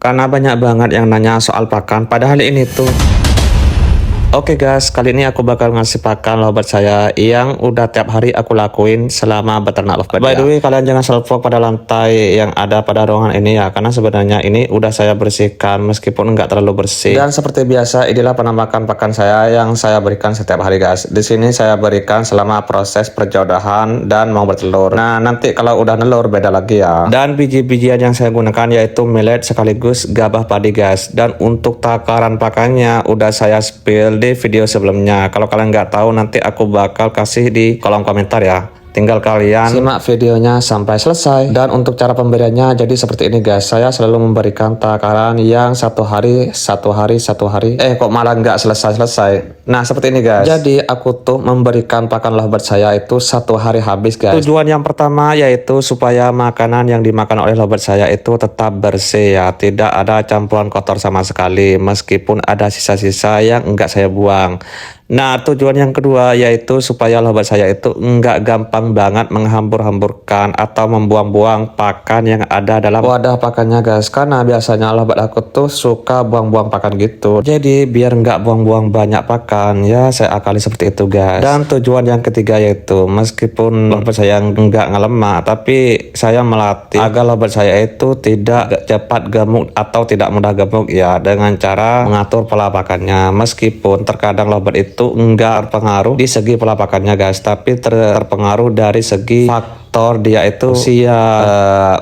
karena banyak banget yang nanya soal pakan. Padahal ini tuh Oke guys, kali ini aku bakal ngasih pakan lovebird saya yang udah tiap hari aku lakuin selama beternak lovebird. By the way, kalian jangan salfok pada lantai yang ada pada ruangan ini ya, karena sebenarnya ini udah saya bersihkan meskipun nggak terlalu bersih. Dan seperti biasa, inilah penampakan pakan saya yang saya berikan setiap hari guys. Di sini saya berikan selama proses perjodohan dan mau bertelur. Nah, nanti kalau udah nelur beda lagi ya. Dan biji-bijian yang saya gunakan yaitu millet sekaligus gabah padi guys. Dan untuk takaran pakannya udah saya spill di video sebelumnya. Kalau kalian nggak tahu, nanti aku bakal kasih di kolom komentar ya. Tinggal kalian simak videonya sampai selesai. Dan untuk cara pemberiannya jadi seperti ini guys. Saya selalu memberikan takaran yang satu hari. Kok malah nggak selesai. Nah seperti ini guys. Jadi aku tuh memberikan pakan lovebird saya itu satu hari habis guys. Tujuan yang pertama yaitu supaya makanan yang dimakan oleh lovebird saya itu tetap bersih ya. Tidak ada campuran kotor sama sekali. Meskipun ada sisa-sisa yang enggak saya buang. Nah tujuan yang kedua yaitu supaya lovebird saya itu enggak gampang banget menghambur-hamburkan atau membuang-buang pakan yang ada dalam wadah pakannya guys. Karena biasanya lovebird aku tuh suka buang-buang pakan gitu. Jadi biar enggak buang-buang banyak pakan ya saya akali seperti itu guys. Dan tujuan yang ketiga yaitu meskipun lovebird saya enggak ngelemak, tapi saya melatih agar lovebird saya itu tidak cepat gemuk atau tidak mudah gemuk ya, dengan cara mengatur pola pakannya. Meskipun terkadang lovebird itu enggak terpengaruh di segi pola pakannya guys, tapi terpengaruh dari segi faktor dia itu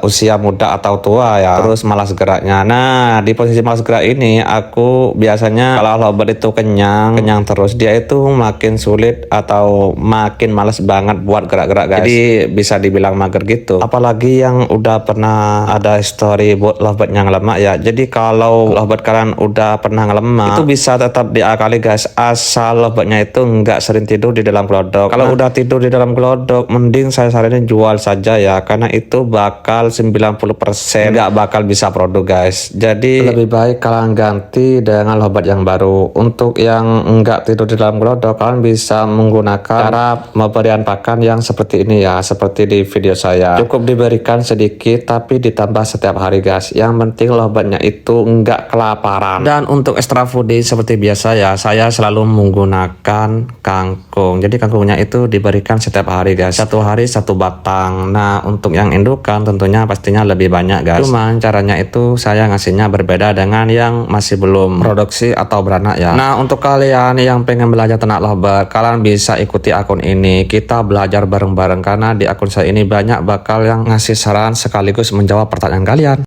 usia muda atau tua ya, terus malas geraknya. Nah di posisi malas gerak ini aku biasanya kalau lovebird itu kenyang terus, dia itu makin sulit atau makin malas banget buat gerak-gerak guys. Jadi bisa dibilang mager gitu. Apalagi yang udah pernah ada story buat lovebird yang lemak ya. Jadi kalau lovebird kalian udah pernah ngelemak, itu bisa tetap diakali guys, asal lovebirdnya itu nggak sering tidur di dalam glodok. Kalau udah tidur di dalam glodok, mending saya saranin jual saja ya, karena itu bakal 90% nggak bakal bisa produk guys. Jadi lebih baik kalian ganti dengan lovebird yang baru. Untuk yang nggak tidur di dalam glodok, kalian bisa menggunakan cara pemberian pakan yang seperti ini ya, seperti di video saya. Cukup diberikan sedikit tapi ditambah setiap hari guys. Yang penting lovebirdnya itu nggak kelaparan. Dan untuk extra fooding seperti biasa ya, saya selalu menggunakan kangkung. Jadi kangkungnya itu diberikan setiap hari guys, satu hari satu batang. Nah untuk yang indukan tentunya pastinya lebih banyak guys. Cuman caranya itu saya ngasihnya berbeda dengan yang masih belum produksi atau beranak ya. Nah untuk kalian yang pengen belajar ternak lovebird, kalian bisa ikuti akun ini. Kita belajar bareng-bareng karena di akun saya ini banyak bakal yang ngasih saran sekaligus menjawab pertanyaan kalian.